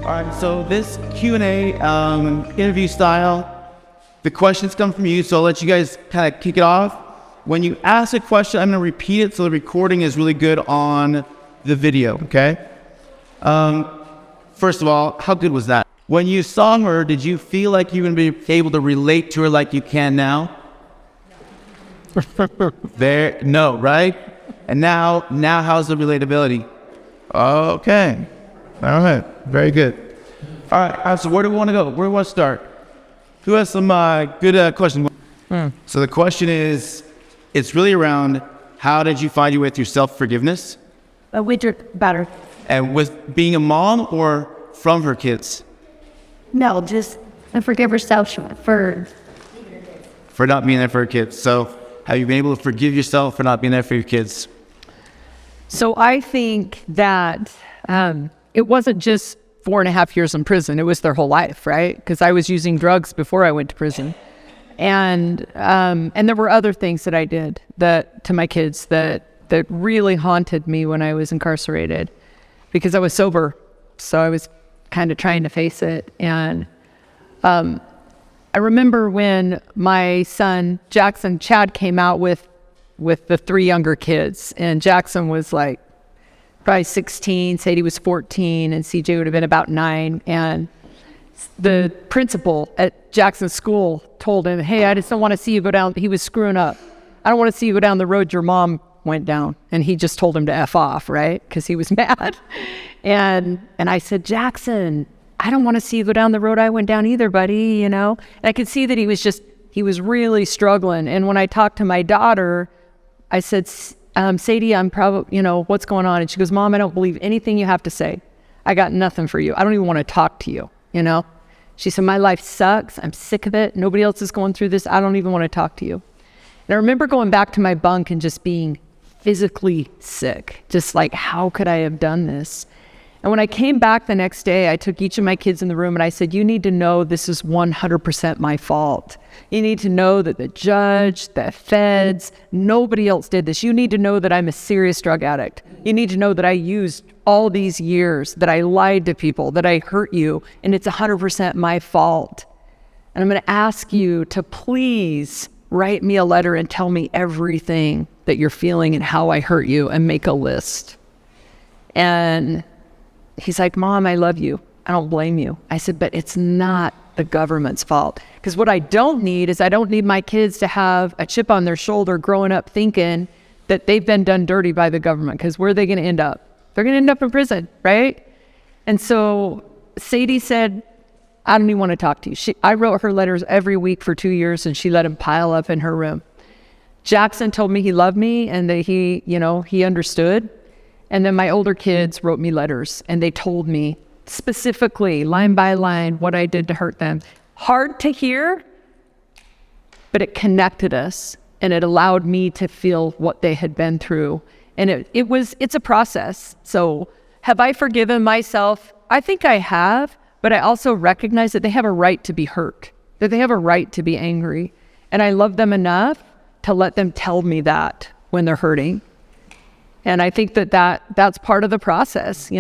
All right, so this Q&A interview style, the questions come from you, so I'll let you guys kind of kick it off. When you ask a question, I'm going to repeat it so the recording is really good on the video, okay? First of all, how good was that? When you saw her, did you feel like you were going to be able to relate to her like you can now? No, right? And now how's the relatability? Okay. All right. Very good. All right. So where do we want to go? Where do we want to start? Who has some good questions? So the question is, it's really around how did you find with your self-forgiveness? With your better. And with being a mom or from her kids? No, just forgive yourself for not being there for her kids. So have you been able to forgive yourself for not being there for your kids? So I think that it wasn't just 4.5 years in prison. It was their whole life, right? Because I was using drugs before I went to prison. And there were other things that I did to my kids that really haunted me when I was incarcerated because I was sober. So I was kind of trying to face it. And I remember when my son, Chad came out with the 3 younger kids. And Jackson was like probably 16, Sadie was 14, and CJ would have been about 9. And the principal at Jackson's school told him, hey, I just don't want to see you go down. He was screwing up. I don't want to see you go down the road your mom went down. And he just told him to F off, right? Because he was mad. And I said, Jackson, I don't want to see you go down the road I went down either, buddy, you know? And I could see that he was really struggling. And when I talked to my daughter, I said, Sadie, I'm probably, what's going on? And she goes, Mom, I don't believe anything you have to say. I got nothing for you. I don't even want to talk to you, She said, my life sucks. I'm sick of it. Nobody else is going through this. I don't even want to talk to you. And I remember going back to my bunk and just being physically sick. Just like, how could I have done this? And when I came back the next day, I took each of my kids in the room and I said, you need to know this is 100% my fault. You need to know that the judge, the feds, nobody else did this. You need to know that I'm a serious drug addict. You need to know that I used all these years, that I lied to people, that I hurt you, and it's 100% my fault. And I'm going to ask you to please write me a letter and tell me everything that you're feeling and how I hurt you and make a list. And he's like, Mom, I love you. I don't blame you. I said, but it's not the government's fault. Because what I don't need is I don't need my kids to have a chip on their shoulder growing up thinking that they've been done dirty by the government. Because where are they going to end up? They're going to end up in prison, right? And so Sadie said, I don't even want to talk to you. I wrote her letters every week for 2 years and she let them pile up in her room. Jackson told me he loved me and that he understood. And then my older kids wrote me letters and they told me specifically, line by line, what I did to hurt them. Hard to hear, but it connected us and it allowed me to feel what they had been through. And it's a process. So have I forgiven myself? I think I have, but I also recognize that they have a right to be hurt, that they have a right to be angry. And I love them enough to let them tell me that when they're hurting. And I think that's part of the process.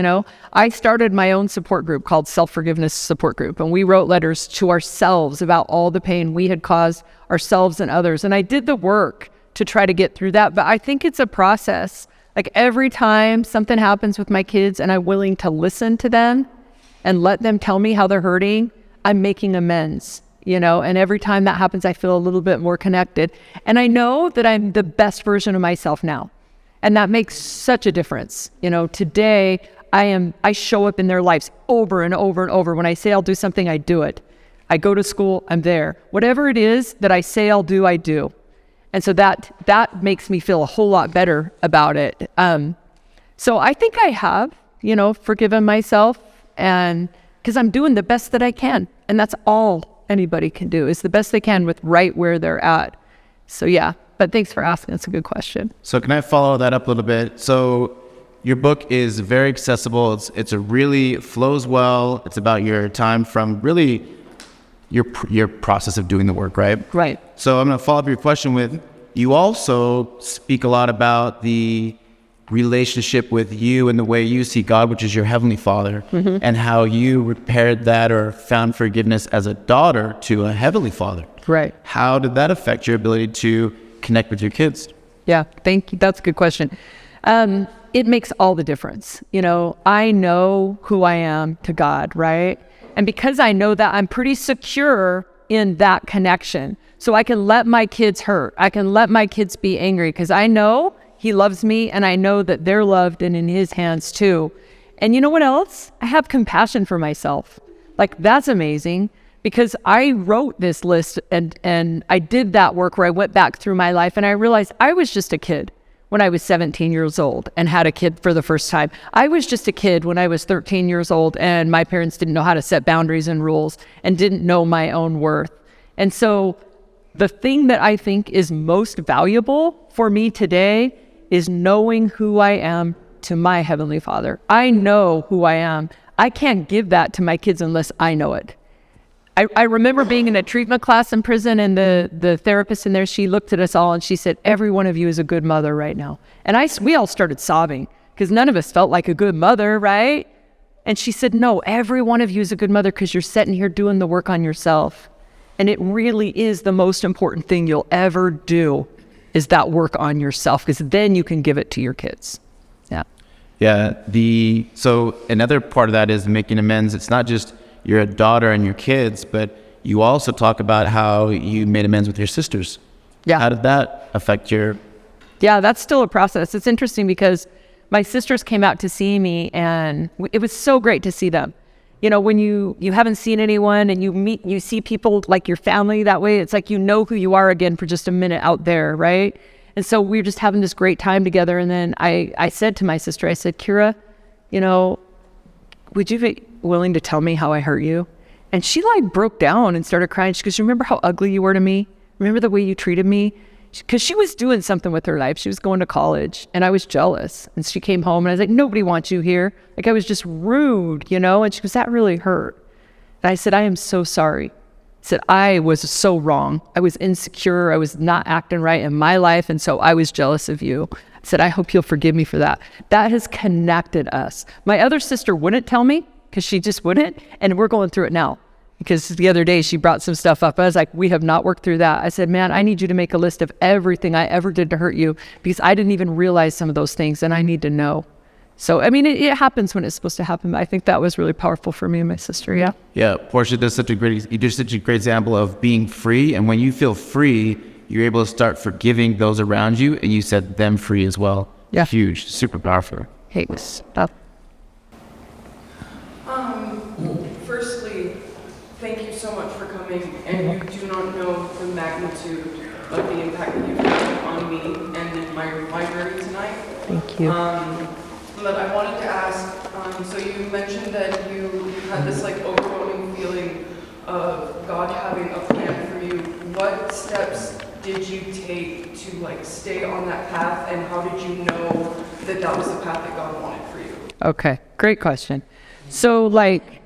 I started my own support group called Self-Forgiveness Support Group. And we wrote letters to ourselves about all the pain we had caused ourselves and others. And I did the work to try to get through that. But I think it's a process. Like every time something happens with my kids and I'm willing to listen to them and let them tell me how they're hurting, I'm making amends. And every time that happens, I feel a little bit more connected. And I know that I'm the best version of myself now. And that makes such a difference. Today I show up in their lives over and over and over. When I say I'll do something, I do it. I go to school, I'm there. Whatever it is that I say I'll do, I do. And so that makes me feel a whole lot better about it. So I think I have, forgiven myself, and because I'm doing the best that I can. And that's all anybody can do, is the best they can with right where they're at. So yeah. But thanks for asking. That's a good question. So can I follow that up a little bit? So your book is very accessible. It's a really flows well. It's about your time from really your process of doing the work, right? Right. So I'm going to follow up your question with, you also speak a lot about the relationship with you and the way you see God, which is your Heavenly Father, and how you repaired that or found forgiveness as a daughter to a Heavenly Father. Right. How did that affect your ability to connect with your kids? Yeah, thank you. That's a good question. It makes all the difference. You know, I know who I am to God, right? And because I know that, I'm pretty secure in that connection. So I can let my kids hurt. I can let my kids be angry because I know He loves me and I know that they're loved and in His hands too. And you know what else? I have compassion for myself. Like, that's amazing because I wrote this list and I did that work where I went back through my life and I realized I was just a kid when I was 17 years old and had a kid for the first time. I was just a kid when I was 13 years old and my parents didn't know how to set boundaries and rules and didn't know my own worth. And so the thing that I think is most valuable for me today is knowing who I am to my Heavenly Father. I know who I am. I can't give that to my kids unless I know it. I remember being in a treatment class in prison and the therapist in there, she looked at us all and she said, every one of you is a good mother right now. And we all started sobbing because none of us felt like a good mother, right? And she said, no, every one of you is a good mother because you're sitting here doing the work on yourself. And it really is the most important thing you'll ever do is that work on yourself because then you can give it to your kids. Yeah. Yeah. So another part of that is making amends. It's not just your daughter and your kids, but you also talk about how you made amends with your sisters. Yeah. How did that affect your... Yeah, that's still a process. It's interesting because my sisters came out to see me and it was so great to see them. You know, when you haven't seen anyone and you see people like your family that way, it's like you know who you are again for just a minute out there, right? And so we were just having this great time together. And then I said to my sister, I said, Kira, you know, would you be willing to tell me how I hurt you? And she like broke down and started crying. She goes, remember how ugly you were to me? Remember the way you treated me? Because she was doing something with her life. She was going to college and I was jealous. And she came home and I was like, nobody wants you here. Like I was just rude, you know? And she goes, that really hurt. And I said, I am so sorry. I said, I was so wrong. I was insecure. I was not acting right in my life. And so I was jealous of you. I said, I hope you'll forgive me for that. That has connected us. My other sister wouldn't tell me because she just wouldn't. And we're going through it now. Because the other day she brought some stuff up. I was like, we have not worked through that. I said, man, I need you to make a list of everything I ever did to hurt you because I didn't even realize some of those things and I need to know. So, I mean, it happens when it's supposed to happen. I think that was really powerful for me and my sister, yeah. Yeah, Portia does such a great example of being free. And when you feel free, you're able to start forgiving those around you and you set them free as well. Yeah. Huge, super powerful. Hey, stop. Firstly, thank you so much for coming, and you do not know the magnitude of the impact that you've had on me and in my journey tonight. Thank you. But I wanted to ask, so you mentioned that you had this like overwhelming feeling of God having a plan for you. What steps did you take to like stay on that path, and how did you know that that was the path that God wanted for you? Okay, great question. So like,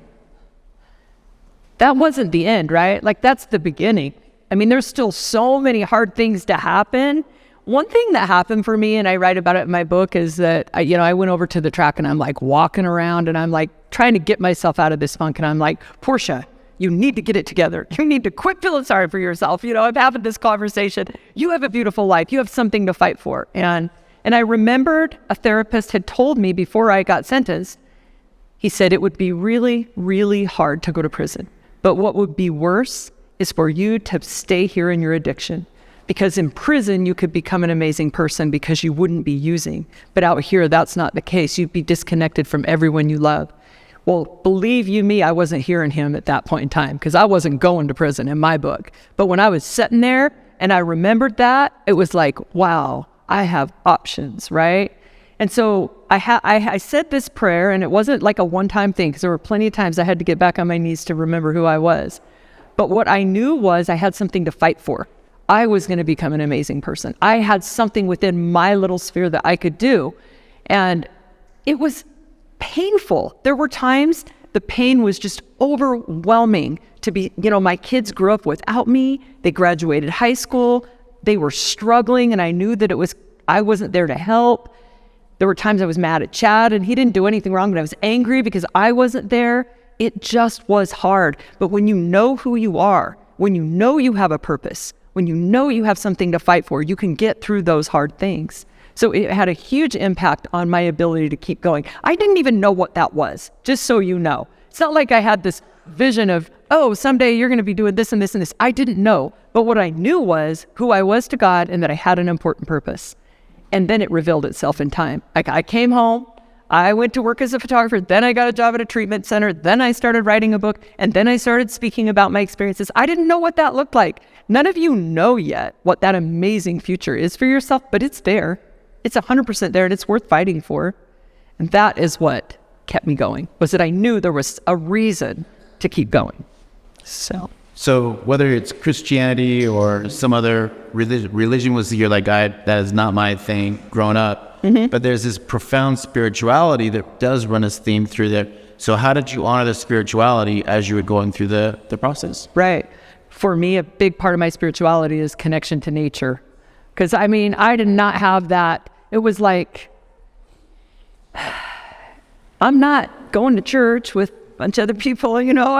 that wasn't the end, right? Like that's the beginning. I mean, there's still so many hard things to happen. One thing that happened for me, and I write about it in my book, is that I went over to the track and I'm like walking around and I'm like trying to get myself out of this funk. And I'm like, Portia, you need to get it together. You need to quit feeling sorry for yourself. You know, I'm having this conversation. You have a beautiful life. You have something to fight for. And I remembered a therapist had told me before I got sentenced, he said it would be really, really hard to go to prison. But what would be worse is for you to stay here in your addiction. Because in prison, you could become an amazing person because you wouldn't be using. But out here, that's not the case. You'd be disconnected from everyone you love. Well, believe you me, I wasn't hearing him at that point in time because I wasn't going to prison in my book. But when I was sitting there and I remembered that, it was like, wow, I have options, right? And so I said this prayer, and it wasn't like a one-time thing because there were plenty of times I had to get back on my knees to remember who I was. But what I knew was I had something to fight for. I was going to become an amazing person. I had something within my little sphere that I could do. And it was painful. There were times the pain was just overwhelming to be, my kids grew up without me. They graduated high school. They were struggling, and I knew that I wasn't there to help. There were times I was mad at Chad and he didn't do anything wrong, but I was angry because I wasn't there. It just was hard. But when you know who you are, when you know you have a purpose, when you know you have something to fight for, you can get through those hard things. So it had a huge impact on my ability to keep going. I didn't even know what that was, just so you know. It's not like I had this vision of, oh, someday you're going to be doing this and this and this. I didn't know. But what I knew was who I was to God and that I had an important purpose. And then it revealed itself in time. I came home, I went to work as a photographer, then I got a job at a treatment center, then I started writing a book, and then I started speaking about my experiences. I didn't know what that looked like. None of you know yet what that amazing future is for yourself, but it's there. It's 100% there, and it's worth fighting for. And that is what kept me going, was that I knew there was a reason to keep going. So whether it's Christianity or some other religion was you're like, that is not my thing growing up. But there's this profound spirituality that does run as theme through there. So how did you honor the spirituality as you were going through the process? Right. For me, a big part of my spirituality is connection to nature. Because, I mean, I did not have that. It was like, I'm not going to church with a bunch of other people, you know,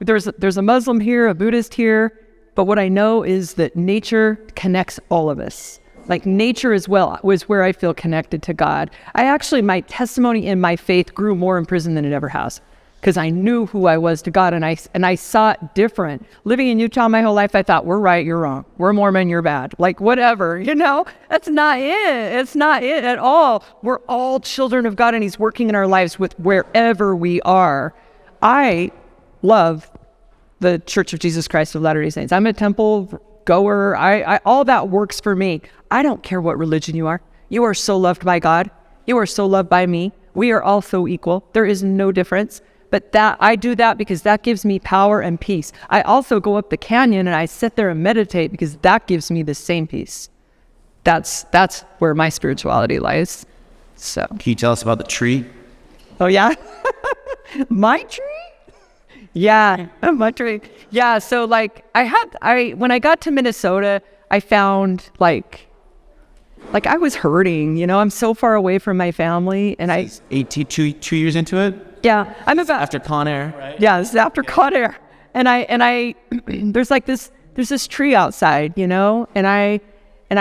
there's a Muslim here, a Buddhist here, but what I know is that nature connects all of us. Like nature as well was where I feel connected to God. My testimony in my faith grew more in prison than it ever has, because I knew who I was to God, and I saw it different. Living in Utah my whole life, I thought, we're right, you're wrong. We're Mormon, you're bad. Like whatever, you know? That's not it. It's not it at all. We're all children of God, and he's working in our lives with wherever we are. I love the Church of Jesus Christ of Latter-day Saints. I'm a temple goer. I all that works for me. I don't care what religion you are. You are so loved by God. You are so loved by me. We are all so equal. There is no difference. But that I do that because that gives me power and peace. I also go up the canyon and I sit there and meditate because that gives me the same peace. That's where my spirituality lies. So Can you tell us about the tree? Oh yeah? My tree? Yeah, my tree. Yeah, so like when I got to Minnesota, I found like I was hurting, you know, I'm so far away from my family, and 2 years into it? Yeah, I'm about After Con Air, right? Yeah, this is after Con Air. And I there's this tree outside, you know, and I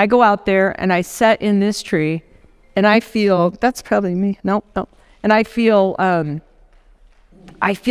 go out there and I sit in this tree and I feel, that's probably me. No. And I feel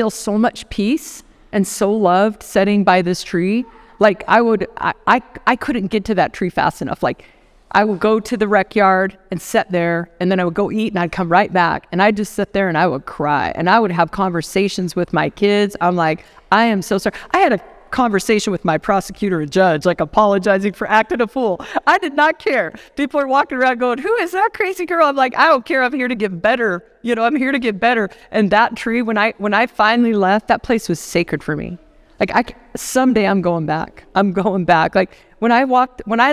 so much peace and so loved sitting by this tree. Like I couldn't get to that tree fast enough. Like I would go to the rec yard and sit there, and then I would go eat, and I'd come right back, and I'd just sit there and I would cry, and I would have conversations with my kids. I'm like, I am so sorry. I had a conversation with my prosecutor and judge, like apologizing for acting a fool. I did not care. People are walking around going, who is that crazy girl? I'm like, I don't care. I'm here to get better. You know, I'm here to get better. And that tree, when I finally left, that place was sacred for me. Like someday I'm going back. Like when I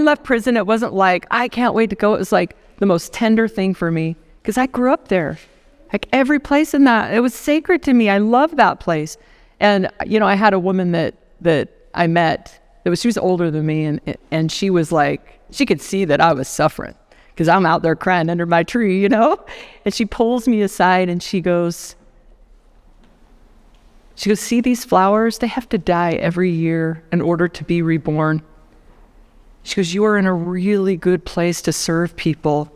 left prison, it wasn't like, I can't wait to go. It was like the most tender thing for me, because I grew up there. Like every place in that, it was sacred to me. I love that place. And, you know, I had a woman that I met, she was older than me, and she was like, she could see that I was suffering because I'm out there crying under my tree, you know? And she pulls me aside and she goes, see these flowers? They have to die every year in order to be reborn. She goes, you are in a really good place to serve people.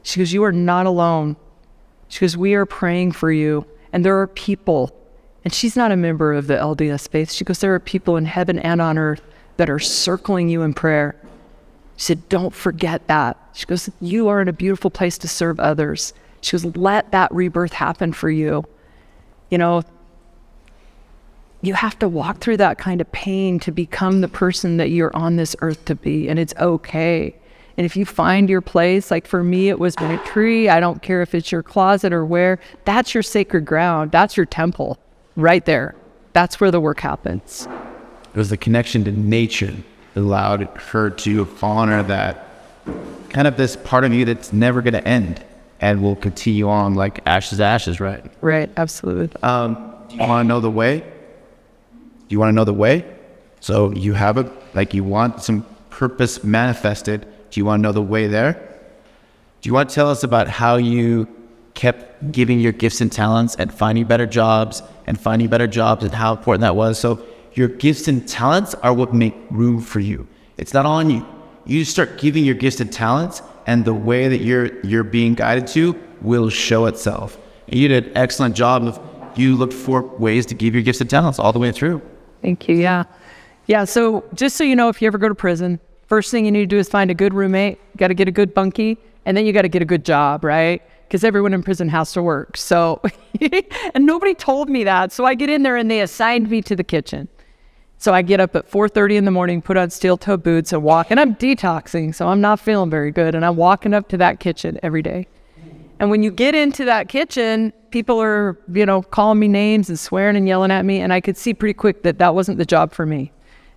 She goes, you are not alone. She goes, we are praying for you. And there are people, and she's not a member of the LDS faith. She goes, there are people in heaven and on earth that are circling you in prayer. She said, don't forget that. She goes, you are in a beautiful place to serve others. She goes, let that rebirth happen for you. You know, you have to walk through that kind of pain to become the person that you're on this earth to be, and it's okay. And if you find your place, like for me, it was my tree. I don't care if it's your closet or where. That's your sacred ground. That's your temple right there. That's where the work happens. It was the connection to nature that allowed her to honor that kind of this part of you that's never going to end and will continue on like ashes to ashes, right? Right, absolutely. Do you want to know the way? Do you want to know the way? So you have you want some purpose manifested. Do you want to know the way there? Do you want to tell us about how you kept giving your gifts and talents and finding better jobs and how important that was? So your gifts and talents are what make room for you. It's not on you. You start giving your gifts and talents, and the way that you're being guided to will show itself. And you did an excellent job of, you looked for ways to give your gifts and talents all the way through. Thank you. Yeah. Yeah. So just so you know, if you ever go to prison, first thing you need to do is find a good roommate. You got to get a good bunkie, and then you got to get a good job, right? Because everyone in prison has to work. So, and nobody told me that. So I get in there and they assigned me to the kitchen. So I get up at 4:30 in the morning, put on steel-toe boots and walk, and I'm detoxing, so I'm not feeling very good. And I'm walking up to that kitchen every day. And when you get into that kitchen, people are, calling me names and swearing and yelling at me. And I could see pretty quick that that wasn't the job for me.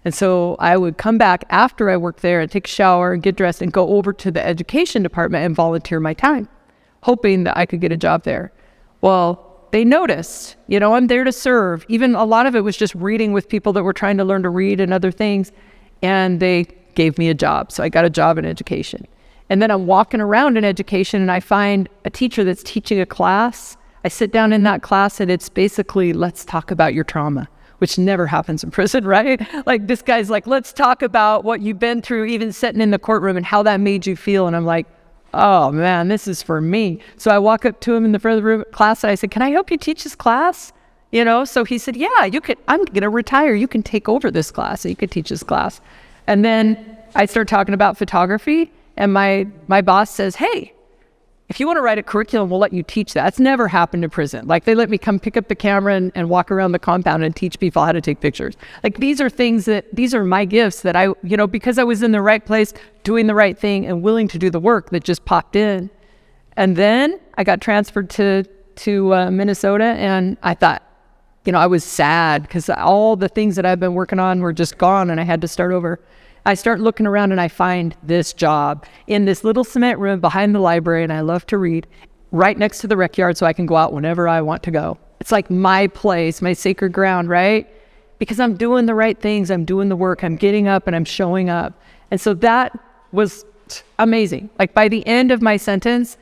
And so I would come back after I worked there and take a shower and get dressed and go over to the education department and volunteer my time, hoping that I could get a job there. Well, they noticed, I'm there to serve. Even a lot of it was just reading with people that were trying to learn to read and other things. And they gave me a job. So I got a job in education. And then I'm walking around in education and I find a teacher that's teaching a class. I sit down in that class and it's basically, let's talk about your trauma, which never happens in prison, right? Like this guy's like, let's talk about what you've been through, even sitting in the courtroom and how that made you feel. And I'm like, oh man, this is for me. So I walk up to him in the front of the room class and I said, can I help you teach this class? So he said, yeah, you could, I'm going to retire. You can take over this class. So you could teach this class. And then I start talking about photography and my boss says, hey, if you want to write a curriculum, we'll let you teach that. It's never happened in prison. Like they let me come pick up the camera and walk around the compound and teach people how to take pictures. Like these are my gifts that I, because I was in the right place, doing the right thing and willing to do the work that just popped in. And then I got transferred to Minnesota and I thought, I was sad because all the things that I've been working on were just gone and I had to start over. I start looking around and I find this job in this little cement room behind the library, and I love to read, right next to the rec yard so I can go out whenever I want to go. It's like my place, my sacred ground, right? Because I'm doing the right things, I'm doing the work, I'm getting up and I'm showing up. And so that was amazing. Like by the end of my sentence,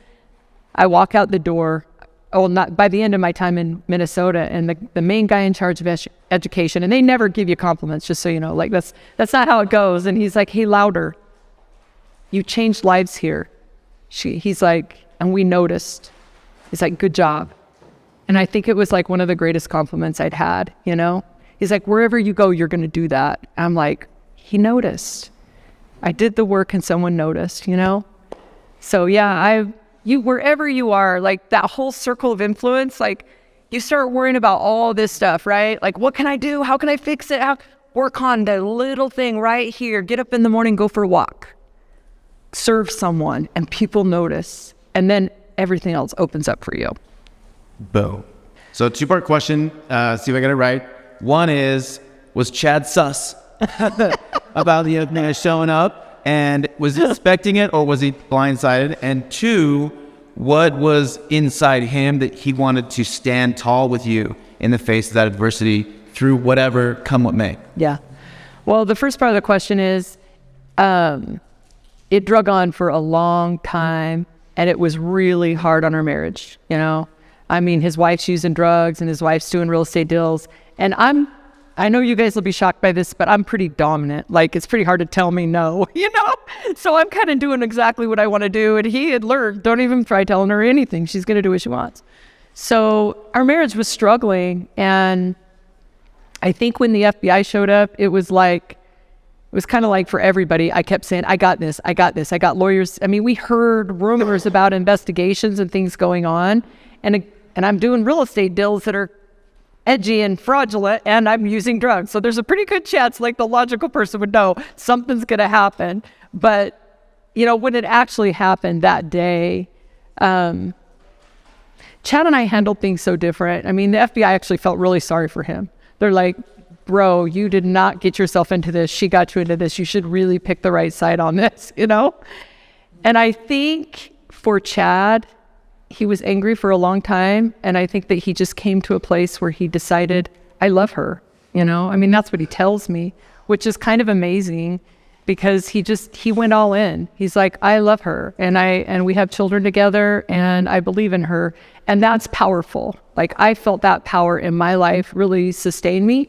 I walk out the door, not by the end of my time in Minnesota, and the main guy in charge of education, and they never give you compliments, just so you know, like that's not how it goes. And he's like, hey, Louder, you changed lives here. He's like, and we noticed. He's like, good job. And I think it was like one of the greatest compliments I'd had, He's like, wherever you go, you're going to do that. I'm like, he noticed. I did the work and someone noticed, So yeah, wherever you are, like that whole circle of influence, like you start worrying about all this stuff, right? Like, what can I do? How can I fix it? Work on the little thing right here. Get up in the morning, go for a walk, serve someone, and people notice. And then everything else opens up for you. Boom. So 2-part question, see if I got it right. One is, was Chad sus about the showing up? And was he expecting it or was he blindsided? And 2, what was inside him that he wanted to stand tall with you in the face of that adversity through whatever, come what may? Yeah. Well, the first part of the question is, it drug on for a long time and it was really hard on our marriage. I mean, his wife's using drugs and his wife's doing real estate deals. And I know you guys will be shocked by this, but I'm pretty dominant. Like, it's pretty hard to tell me no, So I'm kind of doing exactly what I want to do. And he had learned, don't even try telling her anything. She's going to do what she wants. So our marriage was struggling. And I think when the FBI showed up, it was kind of like for everybody. I kept saying, I got this. I got lawyers. I mean, we heard rumors about investigations and things going on. And I'm doing real estate deals that are edgy and fraudulent, and I'm using drugs. So there's a pretty good chance, like the logical person would know, something's going to happen. But, when it actually happened that day, Chad and I handled things so different. I mean, the FBI actually felt really sorry for him. They're like, bro, you did not get yourself into this. She got you into this. You should really pick the right side on this, And I think for Chad, he was angry for a long time. And I think that he just came to a place where he decided, I love her. I mean, that's what he tells me, which is kind of amazing. because he went all in. He's like, I love her, and we have children together, and I believe in her. And that's powerful. Like, I felt that power in my life really sustain me.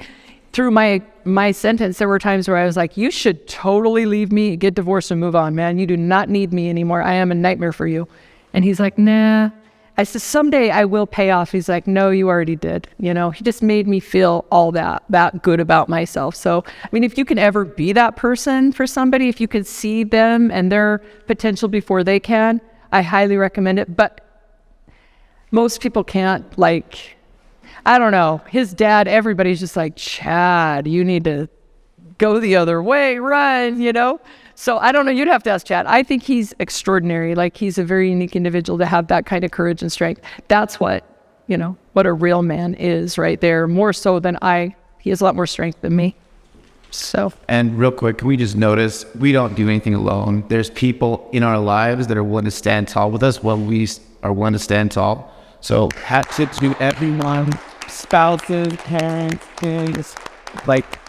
Through my sentence, there were times where I was like, you should totally leave me, get divorced, and move on, man. You do not need me anymore. I am a nightmare for you. And he's like, nah. I said, someday I will pay off. He's like, no, you already did. You know, he just made me feel all that good about myself. So, I mean, if you can ever be that person for somebody, if you can see them and their potential before they can, I highly recommend it. But most people can't. Like, I don't know, his dad, everybody's just like, Chad, you need to go the other way, run, you know? So I don't know, you'd have to ask Chad. I think he's extraordinary. Like, he's a very unique individual to have that kind of courage and strength. That's what, you know, what a real man is right there, more so than he has a lot more strength than me. So. And real quick, can we just notice, we don't do anything alone. There's people in our lives that are willing to stand tall with us when we are willing to stand tall. So hat tip to everyone, spouses, parents, kids, like,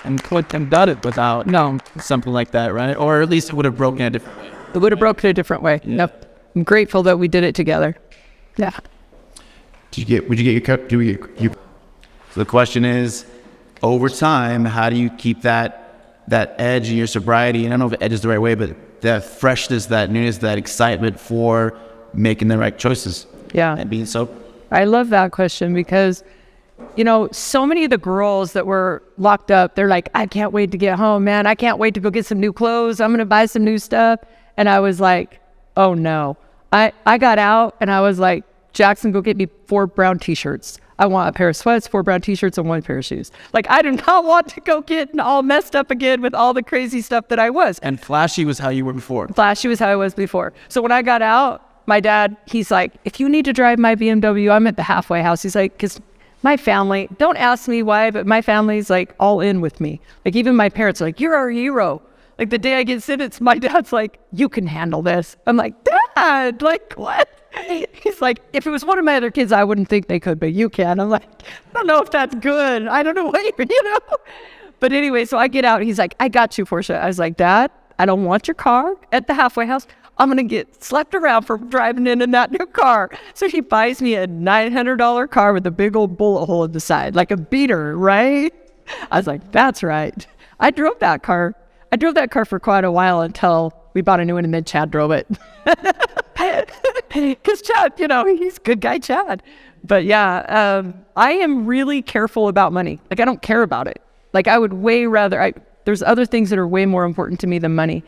and couldn't have done it without something like that, right? Or at least it would have broken a different way. It would have broken a different way. Yeah. Yep. I'm grateful that we did it together. Yeah. Would you get your cup? So the question is, over time, how do you keep that edge in your sobriety? And I don't know if edge is the right way, but that freshness, that newness, that excitement for making the right choices. Yeah. And being sober. I love that question because, you know, so many of the girls that were locked up, they're like, I can't wait to get home, man. I can't wait to go get some new clothes. I'm going to buy some new stuff. And I was like, oh no. I got out and I was like, Jackson, go get me 4 brown t-shirts. I want a pair of sweats, 4 brown t-shirts, and 1 pair of shoes. Like, I do not want to go get all messed up again with all the crazy stuff that I was. And flashy was how you were before. Flashy was how I was before. So when I got out, my dad, he's like, if you need to drive my BMW, I'm at the halfway house. He's like, because my family, don't ask me why, but my family's like all in with me. Like, even my parents are like, you're our hero. Like, the day I get sentenced, my dad's like, you can handle this. I'm like, Dad, like, what? He's like, if it was one of my other kids, I wouldn't think they could, but you can. I'm like, I don't know if that's good. I don't know what you know. But anyway, so I get out. He's like, I got you, Portia. I was like, Dad, I don't want your car at the halfway house. I'm going to get slapped around for driving in that new car. So he buys me a $900 car with a big old bullet hole in the side, like a beater, right? I was like, that's right. I drove that car for quite a while until we bought a new one, and then Chad drove it. Because Chad, you know, he's a good guy, Chad. But yeah, I am really careful about money. Like, I don't care about it. Like, I would way rather, there's other things that are way more important to me than money.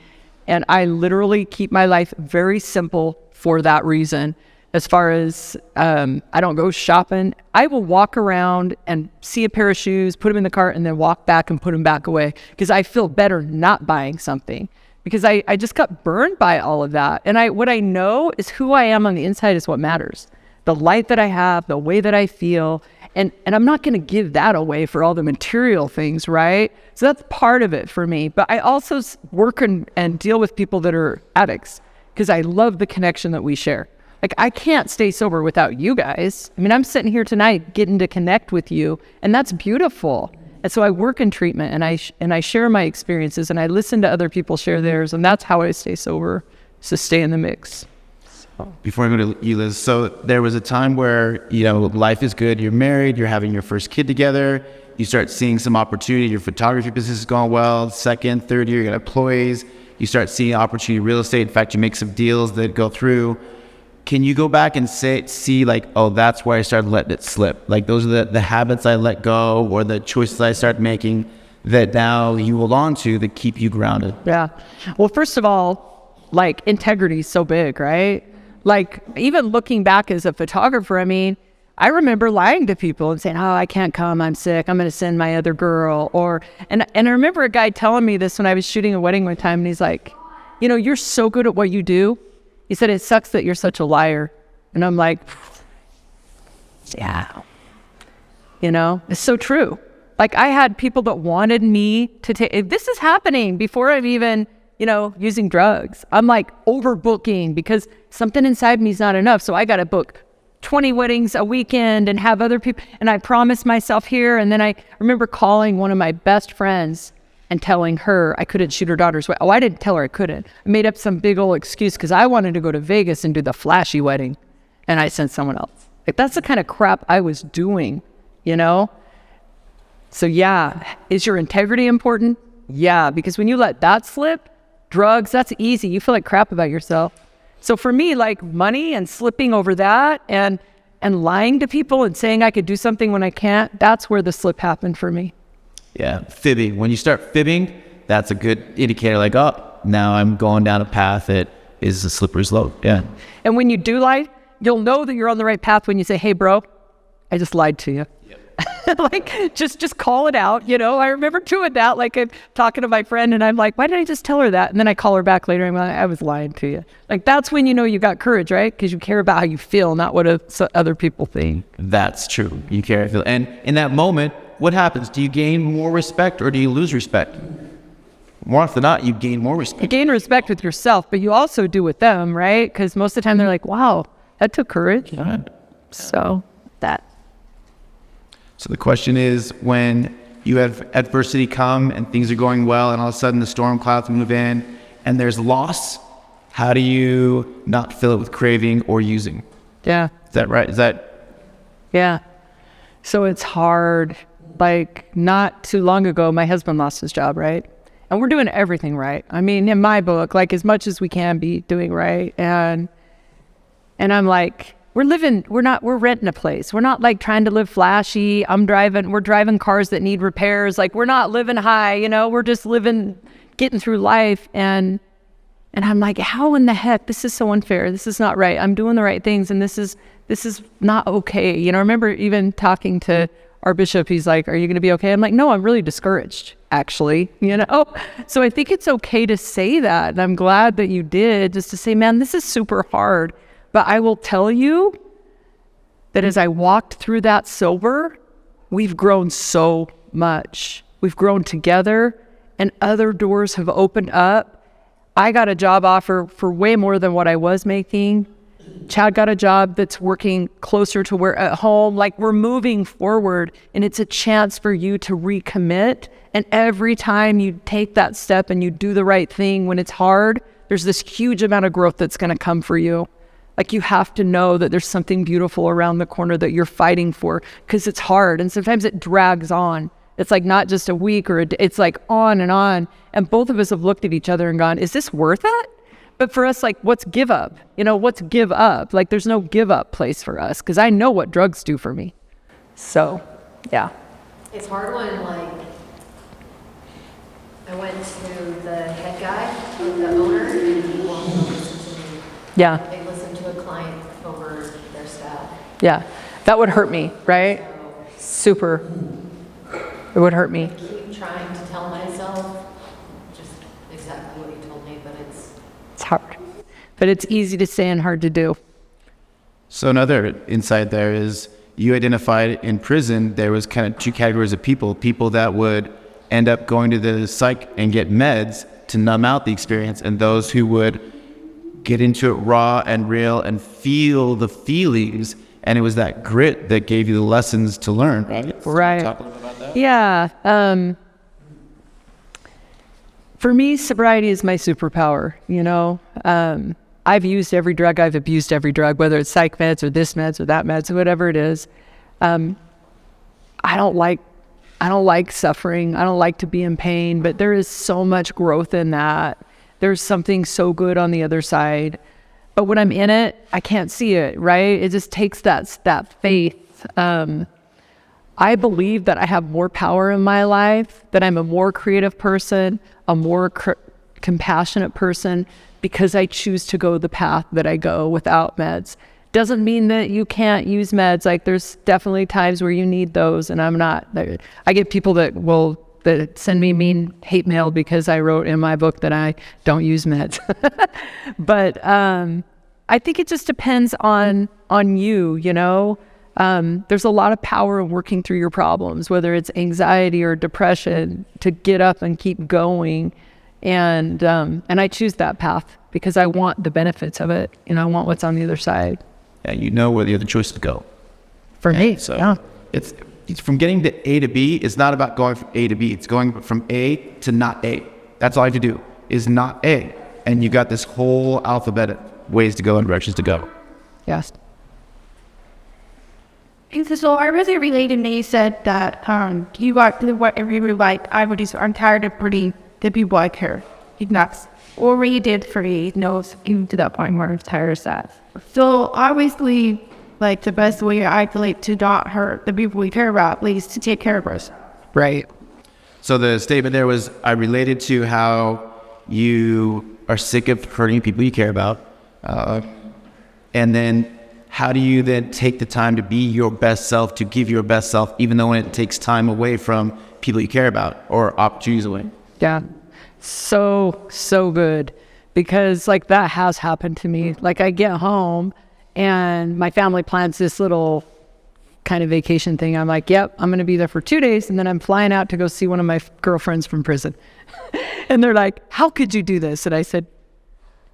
And I literally keep my life very simple for that reason. As far as, I don't go shopping. I will walk around and see a pair of shoes, put them in the cart, and then walk back and put them back away. Because I feel better not buying something. Because I just got burned by all of that. And what I know is who I am on the inside is what matters. The light that I have, the way that I feel. And I'm not going to give that away for all the material things, right? So that's part of it for me. But I also work and deal with people that are addicts because I love the connection that we share. Like, I can't stay sober without you guys. I mean, I'm sitting here tonight getting to connect with you, and that's beautiful. And so I work in treatment, and I share my experiences, and I listen to other people share theirs, and that's how I stay sober, to stay in the mix. Before I go to you, Liz, so there was a time where, you know, life is good, you're married, you're having your first kid together, you start seeing some opportunity, your photography business is going well, second, third year, you got employees, you start seeing opportunity in real estate, in fact, you make some deals that go through. Can you go back and see like, oh, that's where I started letting it slip? Like, those are the habits I let go, or the choices I started making that now you hold on to that keep you grounded. Yeah. Well, first of all, like, integrity is so big, right? Like, even looking back as a photographer, I mean, I remember lying to people and saying, oh, I can't come, I'm sick, I'm going to send my other girl. And I remember a guy telling me this when I was shooting a wedding one time, and he's like, you know, you're so good at what you do. He said, it sucks that you're such a liar. And I'm like, yeah, you know, it's so true. Like, I had people that wanted me to take, this is happening before I'm even, you know, using drugs. I'm like overbooking because something inside me is not enough. So I got to book 20 weddings a weekend and have other people. And I promised myself here. And then I remember calling one of my best friends and telling her I couldn't shoot her daughter's wedding. Oh, I didn't tell her I couldn't. I made up some big old excuse because I wanted to go to Vegas and do the flashy wedding, and I sent someone else. Like, that's the kind of crap I was doing, you know? So yeah, is your integrity important? Yeah, because when you let that slip, drugs, that's easy. You feel like crap about yourself. So for me, like money and slipping over that and lying to people and saying I could do something when I can't, that's where the slip happened for me. Yeah, fibbing. When you start fibbing, that's a good indicator, like, oh, now I'm going down a path that is a slippery slope. Yeah. And when you do lie, you'll know that you're on the right path when you say, hey, bro, I just lied to you. Yep. Like, just call it out. You know, I remember doing that. Like, I'm talking to my friend and I'm like, why did I just tell her that? And then I call her back later and I'm like, I was lying to you. Like, that's when you know you got courage, right? Because you care about how you feel, not what other people think. That's true. You care how you feel. And in that moment, what happens? Do you gain more respect or do you lose respect? More often than not, you gain more respect. You gain respect with yourself, but you also do with them, right? Because most of the time they're like, wow, that took courage. Yeah. So that. So the question is, when you have adversity come and things are going well and all of a sudden the storm clouds move in and there's loss, how do you not fill it with craving or using? Yeah. Is that right? Is that? Yeah. So it's hard. Like, not too long ago, my husband lost his job, right? And we're doing everything right. I mean, in my book, like, as much as we can be doing right. And I'm like, we're renting a place. We're not like trying to live flashy. We're driving cars that need repairs. Like, we're not living high, you know, we're just getting through life. And I'm like, how in the heck? This is so unfair. This is not right. I'm doing the right things. And this is not okay. You know, I remember even talking to our bishop. He's like, are you going to be okay? I'm like, no, I'm really discouraged, actually, you know? So I think it's okay to say that. And I'm glad that you did, just to say, man, this is super hard. But I will tell you that as I walked through that sober, we've grown so much. We've grown together and other doors have opened up. I got a job offer for way more than what I was making. Chad got a job that's working closer to where at home. Like, we're moving forward and it's a chance for you to recommit. And every time you take that step and you do the right thing when it's hard, there's this huge amount of growth that's going to come for you. Like, you have to know that there's something beautiful around the corner that you're fighting for, because it's hard. And sometimes it drags on. It's like not just a week or it's like on and on. And both of us have looked at each other and gone, is this worth it? But for us, like, what's give up? You know, what's give up? Like, there's no give up place for us, because I know what drugs do for me. So, yeah. It's hard when, like, I went to the head guy, the owner, and he won't listen to me. Yeah. They listen to a client over their staff. Yeah. That would hurt me, right? Super. It would hurt me. I keep trying to tell myself just exactly what you told me, but it's hard. But it's easy to say and hard to do. So another insight there is, you identified in prison there was kind of two categories of people that would end up going to the psych and get meds to numb out the experience, and those who would get into it raw and real and feel the feelings, and it was that grit that gave you the lessons to learn. Right. Talk a little bit about that. Yeah. For me, sobriety is my superpower, you know. I've used every drug, I've abused every drug, whether it's psych meds or this meds or that meds or whatever it is. I don't like suffering. I don't like to be in pain, but there is so much growth in that. There's something so good on the other side. But when I'm in it, I can't see it, right? It just takes that faith. I believe that I have more power in my life, that I'm a more creative person, a more compassionate person, because I choose to go the path that I go without meds. Doesn't mean that you can't use meds. Like, there's definitely times where you need those, and I'm not. I get people that send me mean hate mail because I wrote in my book that I don't use meds. But I think it just depends on you, you know. There's a lot of power in working through your problems, whether it's anxiety or depression, to get up and keep going. And I choose that path because I want the benefits of it. You know, I want what's on the other side. Yeah, you know where the other choices go. For me, So yeah. it's from getting to A to B is not about going from A to B. It's going from A to not A. That's all you have to do is not A. And you got this whole alphabet of ways to go and directions to go. Yes. So I really related when you said that you got to what you were like, I'm tired of pretty the people I care. That's or what you did for me, even to that point where I'm tired of that. So obviously, like the best way I isolate to not hurt the people we care about, at least to take care of us. Right. So the statement there was, I related to how you are sick of hurting people you care about. And then how do you then take the time to be your best self, to give your best self, even though it takes time away from people you care about or opportunities away? Yeah. So good. Because like that has happened to me. Like I get home and my family plans this little kind of vacation thing. I'm like, yep, I'm going to be there for 2 days. And then I'm flying out to go see one of my girlfriends from prison. And they're like, how could you do this? And I said,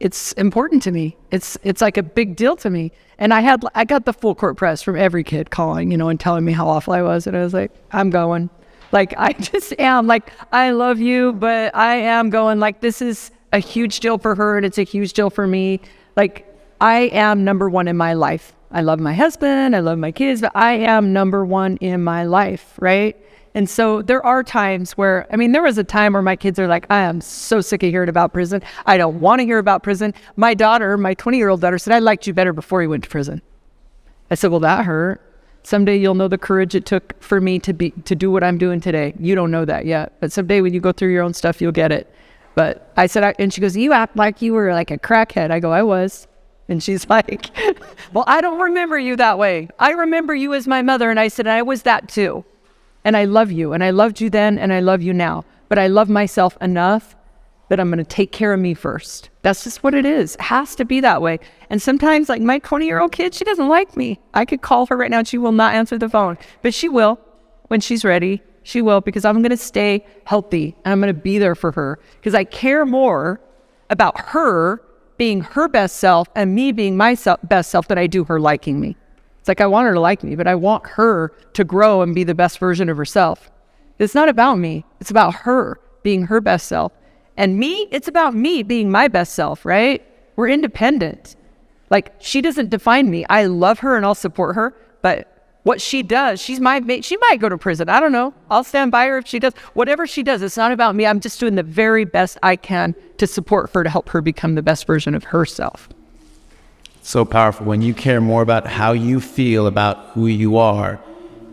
it's important to me. It's like a big deal to me. And I got the full court press from every kid calling, and telling me how awful I was. And I was like, I'm going. Like, I just am. Like, I love you, but I am going. Like, this is a huge deal for her, and it's a huge deal for me. Like, I am number one in my life. I love my husband. I love my kids, but I am number one in my life, right? And so there are times where, there was a time where my kids are like, I am so sick of hearing about prison. I don't want to hear about prison. My daughter, my 20-year-old daughter said, I liked you better before you went to prison. I said, well, that hurt. Someday you'll know the courage it took for me to do what I'm doing today. You don't know that yet. But someday when you go through your own stuff, you'll get it. But I said, and she goes, you act like you were like a crackhead. I go, I was. And she's like, well, I don't remember you that way. I remember you as my mother. And I said, I was that too. And I love you, and I loved you then, and I love you now. But I love myself enough that I'm going to take care of me first. That's just what it is. It has to be that way. And sometimes, like my 20-year-old kid, she doesn't like me. I could call her right now, and she will not answer the phone. But she will when she's ready. She will, because I'm going to stay healthy, and I'm going to be there for her. Because I care more about her being her best self and me being my best self than I do her liking me. It's like I want her to like me, but I want her to grow and be the best version of herself. It's not about me. It's about her being her best self. And me, it's about me being my best self, right? We're independent. Like, she doesn't define me. I love her and I'll support her, but what she does, she might go to prison. I don't know. I'll stand by her if she does. Whatever she does, it's not about me. I'm just doing the very best I can to support her, to help her become the best version of herself. So powerful when you care more about how you feel about who you are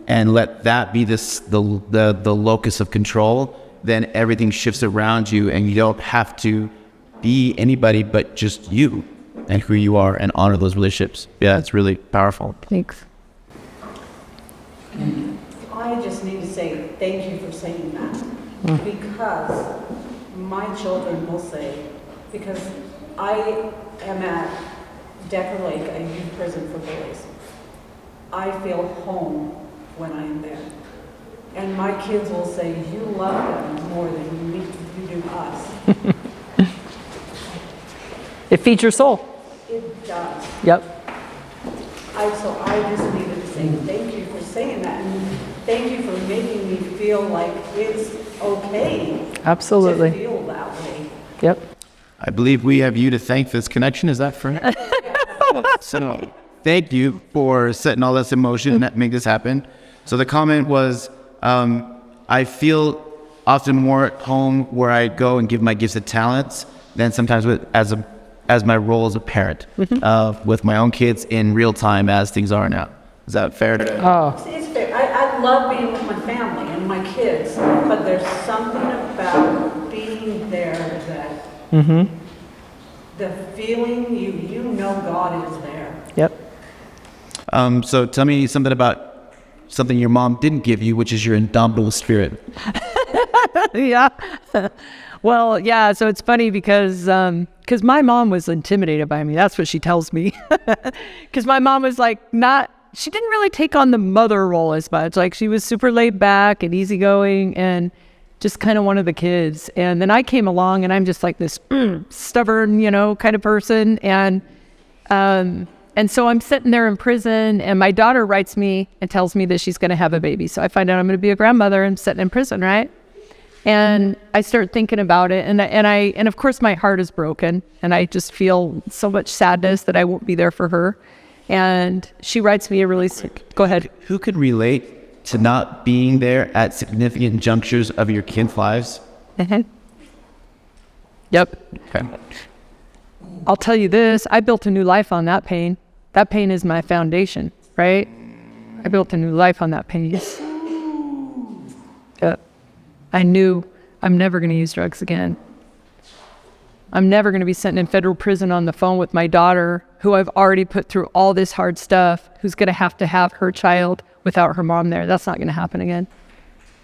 and let that be the locus of control, then everything shifts around you and you don't have to be anybody but just you and who you are and honor those relationships. Yeah, it's really powerful. Thanks. I just need to say thank you for saying that, because my children will say, because I am at Decker Lake, a youth prison for bullies. I feel home when I am there. And my kids will say, you love them more than you do us. It feeds your soul. It does. Yep. So I just needed to say thank you for saying that. And thank you for making me feel like it's okay Absolutely. to feel that way. Yep. I believe we have you to thank for this connection. Is that correct? So thank you for setting all this in motion and making this happen. So the comment was, I feel often more at home where I go and give my gifts and talents than sometimes as my role as a parent, with my own kids in real time as things are now. Is that fair? It's fair. I love being with my family and my kids, but there's something about being there that the feeling you know God is there. Yep. So tell me something about something your mom didn't give you, which is your indomitable spirit. Yeah. Well, yeah. So it's funny because my mom was intimidated by me. That's what she tells me. Because my mom was like she didn't really take on the mother role as much. Like, she was super laid back and easygoing and just kind of one of the kids. And then I came along and I'm just like this stubborn, kind of person. And And so I'm sitting there in prison, and my daughter writes me and tells me that she's going to have a baby. So I find out I'm going to be a grandmother and sitting in prison, right? And I start thinking about it, and of course my heart is broken, and I just feel so much sadness that I won't be there for her. And she writes me a really go ahead. Who could relate to not being there at significant junctures of your kids' lives? Yep. Okay. I'll tell you this, I built a new life on that pain. That pain is my foundation, right? I built a new life on that pain. Yep. I knew I'm never going to use drugs again. I'm never going to be sitting in federal prison on the phone with my daughter, who I've already put through all this hard stuff, who's going to have her child without her mom there. That's not going to happen again.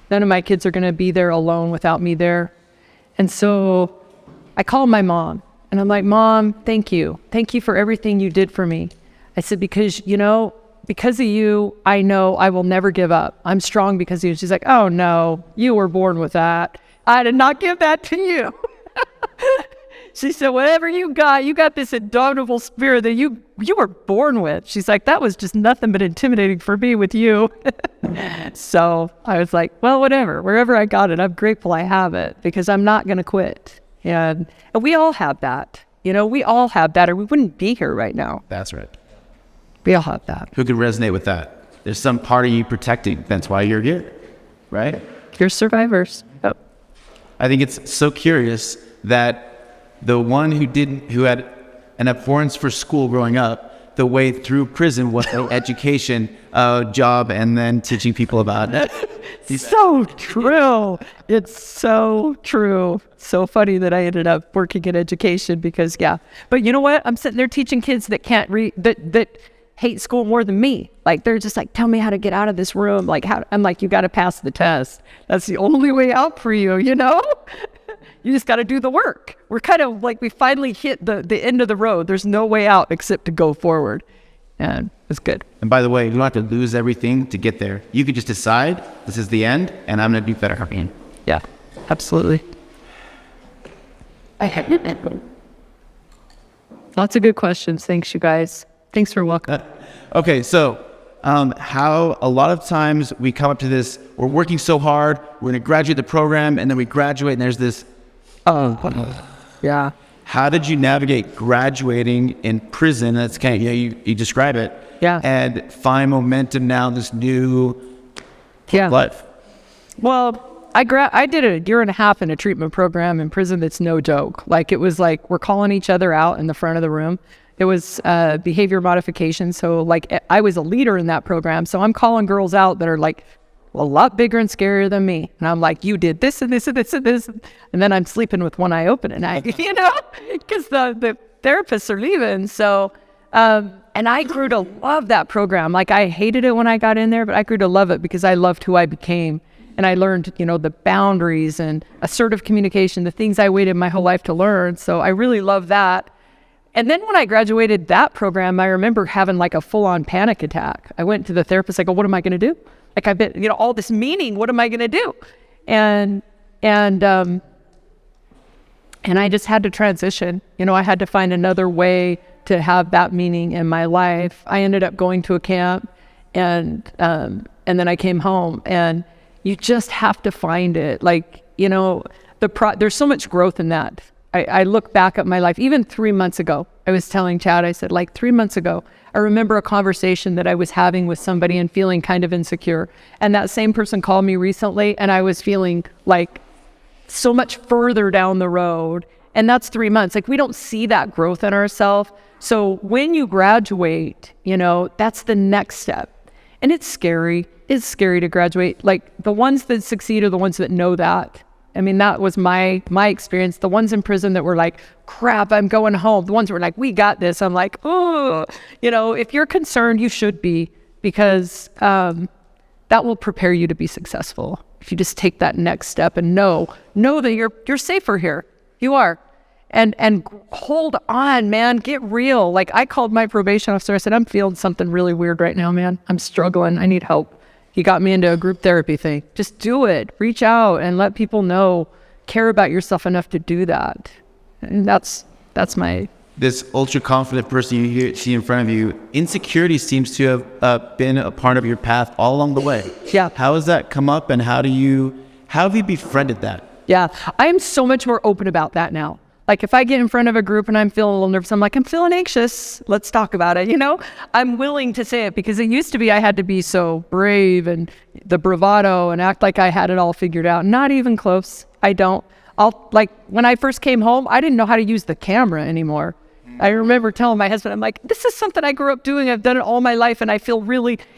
None of my kids are going to be there alone without me there. And so I called my mom, and I'm like, Mom, thank you. Thank you for everything you did for me. I said, because of you, I know I will never give up. I'm strong because of you. She's like, oh no, you were born with that. I did not give that to you. She said, whatever you got this indomitable spirit that you were born with. She's like, that was just nothing but intimidating for me with you. So I was like, well, whatever. Wherever I got it, I'm grateful I have it, because I'm not going to quit. And we all have that. We all have that, or we wouldn't be here right now. That's right. We all have that. Who can resonate with that? There's some part of you protecting. That's why you're here, right? You're survivors. Yep. I think it's so curious that the one who had an abhorrence for school growing up, the way through prison was an education job, and then teaching people about it. So true. It's so true. So funny that I ended up working in education because, yeah. But you know what? I'm sitting there teaching kids that can't read, that hate school more than me. Like, they're just like, tell me how to get out of this room. Like, I'm like, you got to pass the test. That's the only way out for you, You just got to do the work. We're kind of like, we finally hit the end of the road. There's no way out except to go forward. And it's good. And by the way, you don't have to lose everything to get there. You could just decide, this is the end, and I'm going to do better. Yeah, absolutely. Lots of good questions. Thanks, you guys. Thanks for welcoming. Okay, so how a lot of times we come up to this, we're working so hard, we're going to graduate the program, and then we graduate, and there's this, Yeah. how did you navigate graduating in prison? That's kind of, you describe it. Yeah. And find momentum now in this new life. Well, I did a year and a half in a treatment program in prison that's no joke. Like, it was like we're calling each other out in the front of the room. It was behavior modification. So, like, I was a leader in that program. So I'm calling girls out that are like a lot bigger and scarier than me. And I'm like, you did this and this and this and this. And then I'm sleeping with one eye open at night, because the therapists are leaving. So, and I grew to love that program. Like, I hated it when I got in there, but I grew to love it because I loved who I became. And I learned, the boundaries and assertive communication, the things I waited my whole life to learn. So I really love that. And then when I graduated that program, I remember having like a full-on panic attack. I went to the therapist. I go, what am I going to do? Like, I've been, all this meaning. What am I going to do? And I just had to transition. I had to find another way to have that meaning in my life. I ended up going to a camp, and then I came home. And you just have to find it. Like, there's so much growth in that. I look back at my life, even 3 months ago, I was telling Chad, I said, like, 3 months ago, I remember a conversation that I was having with somebody and feeling kind of insecure. And that same person called me recently, and I was feeling like so much further down the road. And that's 3 months. Like, we don't see that growth in ourselves. So when you graduate, that's the next step. And it's scary. It's scary to graduate. Like, the ones that succeed are the ones that know that. I mean, that was my experience. The ones in prison that were like, crap, I'm going home. The ones that were like, we got this. I'm like, oh, if you're concerned, you should be, because that will prepare you to be successful. If you just take that next step and know that you're safer here. You are. And hold on, man, get real. Like, I called my probation officer. I said, I'm feeling something really weird right now, man. I'm struggling. I need help. He got me into a group therapy thing. Just do it. Reach out and let people know. Care about yourself enough to do that. And that's my this ultra confident person see in front of you, insecurity seems to have been a part of your path all along the way. Yeah. How has that come up, and how have you befriended that? Yeah, I am so much more open about that now. Like if I get in front of a group and I'm feeling a little nervous, I'm like, I'm feeling anxious. Let's talk about it. I'm willing to say it, because it used to be I had to be so brave and the bravado and act like I had it all figured out. Not even close. I don't. Like when I first came home, I didn't know how to use the camera anymore. I remember telling my husband, I'm like, this is something I grew up doing. I've done it all my life. And I feel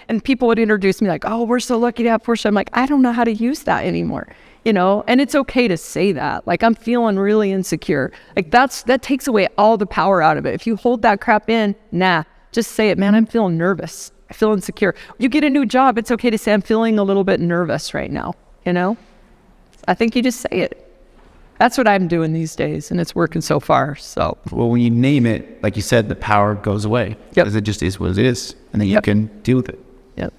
and people would introduce me like, oh, we're so lucky to have Portia. I'm like, I don't know how to use that anymore. And it's okay to say that. Like, I'm feeling really insecure. Like that takes away all the power out of it. If you hold that crap in, just say it, man, I'm feeling nervous. I feel insecure. You get a new job, it's okay to say, I'm feeling a little bit nervous right now. I think you just say it. That's what I'm doing these days, and it's working so far. So, well, when you name it, like you said, the power goes away, because it just is what it is, and then you can deal with it. Yep.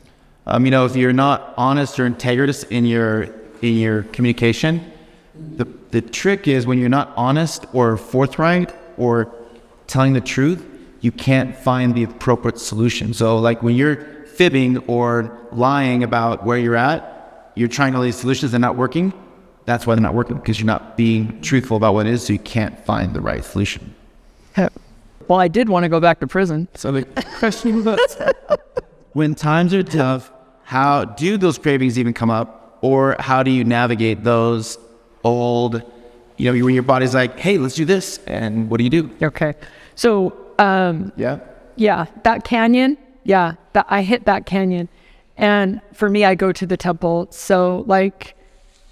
If you're not honest or integritous in your communication, the trick is when you're not honest or forthright or telling the truth, you can't find the appropriate solution. So, like when you're fibbing or lying about where you're at, you're trying all these solutions and not working. That's why they're not working, because you're not being truthful about what it is, so you can't find the right solution. Well, I did want to go back to prison. So the question was, when times are tough, how do those cravings even come up, or how do you navigate those old, when your body's like, hey, let's do this, and what do you do? Okay. So, that canyon, I hit that canyon. And for me, I go to the temple. So like,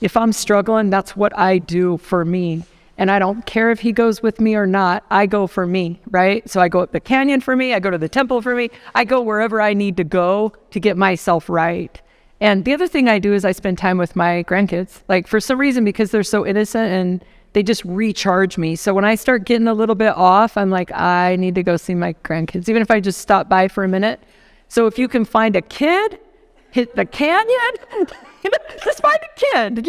if I'm struggling, that's what I do for me. And I don't care if he goes with me or not. I go for me, right? So I go up the canyon for me. I go to the temple for me. I go wherever I need to go to get myself right. And the other thing I do is I spend time with my grandkids. Like for some reason, because they're so innocent and they just recharge me. So when I start getting a little bit off, I'm like, I need to go see my grandkids, even if I just stop by for a minute. So if you can find a kid, hit the canyon, just find a kid,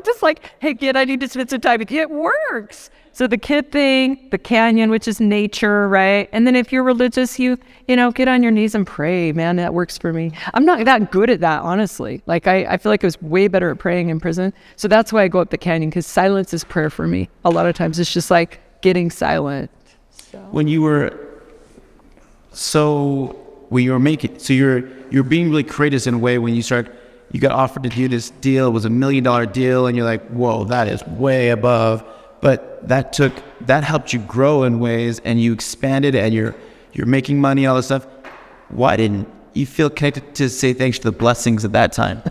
just like, hey kid, I need to spend some time with you. It works. So the kid thing, the canyon, which is nature, right? And then if you're religious, you get on your knees and pray, man, that works for me. I'm not that good at that, honestly. Like I feel like I was way better at praying in prison. So that's why I go up the canyon, because silence is prayer for me. A lot of times it's just like getting silent. When you were you're being really courageous in a way when you got offered to do this deal. It was $1 million deal, and you're like, whoa, that is way above. But that helped you grow in ways, and you expanded, and you're making money, all this stuff. Why didn't you feel connected to say thanks to the blessings at that time?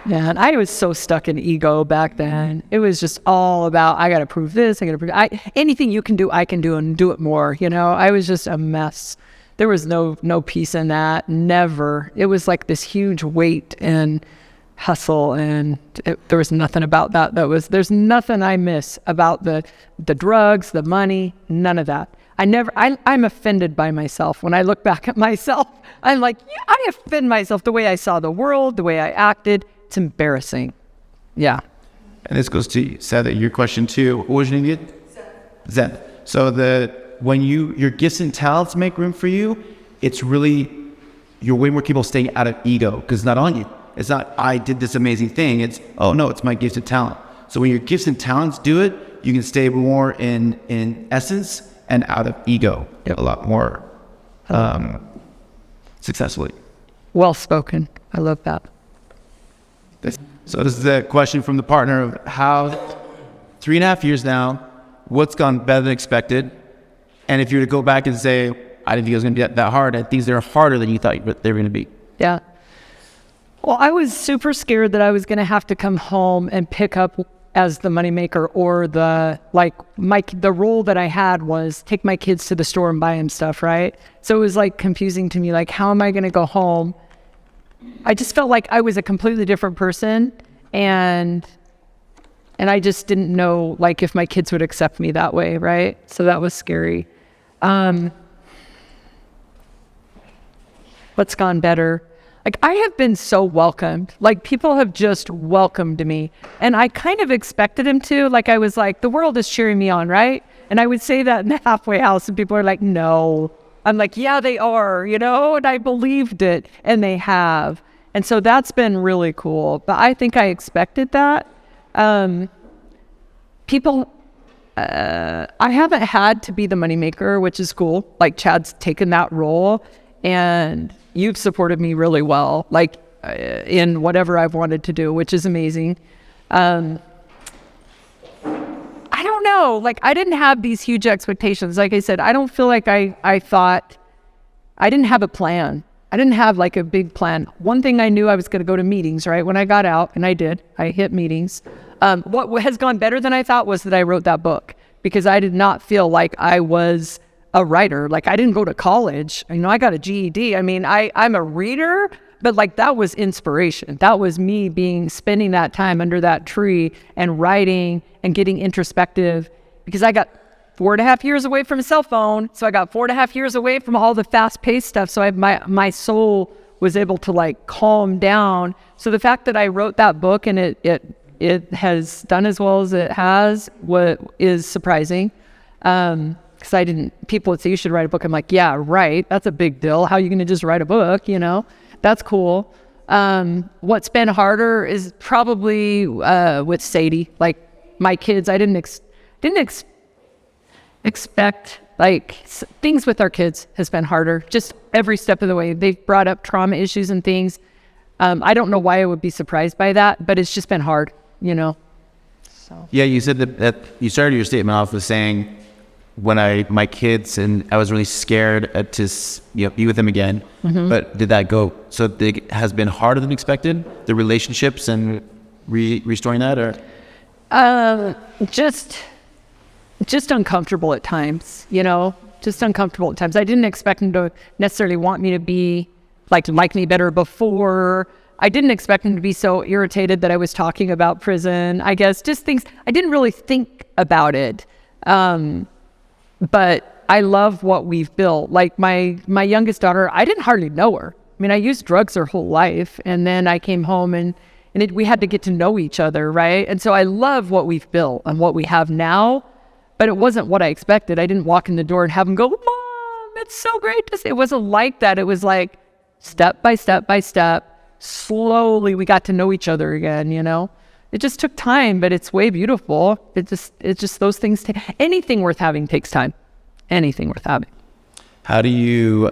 Man, I was so stuck in ego back then. It was just all about, I got to prove this, anything you can do, I can do, and do it more. I was just a mess. There was no peace in that, never. It was like this huge weight and hustle, and there was nothing about that. There's nothing I miss about the drugs, the money, none of that. I'm offended by myself. When I look back at myself, I'm like, I offend myself the way I saw the world, the way I acted. It's embarrassing. Yeah. And this goes to Seth, your question too. What was your name again? Zen. So when your gifts and talents make room for you, you're way more capable of staying out of ego, because it's not on you. It's not, I did this amazing thing. It's, oh no, it's my gifts and talent. So when your gifts and talents do it, you can stay more in essence and out of ego a lot more successfully. Well spoken. I love that. So this is a question from the partner of how 3.5 years now, what's gone better than expected? And if you were to go back and say, I didn't think it was going to be that hard, I think they're harder than you thought they were going to be. Yeah. Well, I was super scared that I was going to have to come home and pick up as the moneymaker, or the role that I had was take my kids to the store and buy them stuff, right? So it was like confusing to me, like, how am I going to go home? I just felt like I was a completely different person, and I just didn't know, like, if my kids would accept me that way, right? So that was scary. What's gone better? Like, I have been so welcomed. Like, people have just welcomed me. And I kind of expected him to. Like, I was like, the world is cheering me on, right? And I would say that in the halfway house, and people are like, no. I'm like, yeah, they are, you know? And I believed it, and they have. And so that's been really cool. But I think I expected that. I haven't had to be the moneymaker, which is cool. Like, Chad's taken that role, and you've supported me really well, like in whatever I've wanted to do, which is amazing. I don't know. Like, I didn't have these huge expectations. Like I said, I don't feel like I thought, I didn't have a plan. I didn't have like a big plan. One thing I knew, I was going to go to meetings, right? When I got out, and I did, I hit meetings. What has gone better than I thought was that I wrote that book, because I did not feel like I was a writer. Like, I didn't go to college. You know, I got a GED. I mean, I'm a reader, but like, that was inspiration. That was me spending that time under that tree and writing and getting introspective, because I got 4.5 years away from a cell phone. So I got 4.5 years away from all the fast paced stuff. So my soul was able to like calm down. So the fact that I wrote that book and it has done as well as it has, what is surprising. Because people would say, you should write a book. I'm like, yeah, right. That's a big deal. How are you going to just write a book? You know, that's cool. What's been harder is probably with Sadie. Like, my kids, I didn't expect, like, things with our kids has been harder. Just every step of the way. They've brought up trauma issues and things. I don't know why I would be surprised by that, but it's just been hard, you know. So. Yeah, you said that you started your statement off with saying, when my kids, and I was really scared to be with them again. Mm-hmm. But did that go? So it has been harder than expected, the relationships and restoring that, or? Just uncomfortable at times, you know, just uncomfortable at times. I didn't expect him to necessarily want me to be like me better before. I didn't expect him to be so irritated that I was talking about prison. I guess just things, I didn't really think about it. But I love what we've built. Like, my youngest daughter, I didn't hardly know her. I mean, I used drugs her whole life, and then I came home and we had to get to know each other, right? And so I love what we've built and what we have now, but it wasn't what I expected. I didn't walk in the door and have them go, Mom, it's so great to see. It wasn't like that. It was like step by step by step, slowly we got to know each other again, you know? It just took time, but it's way beautiful. It's just those things anything worth having takes time. Anything worth having. How do you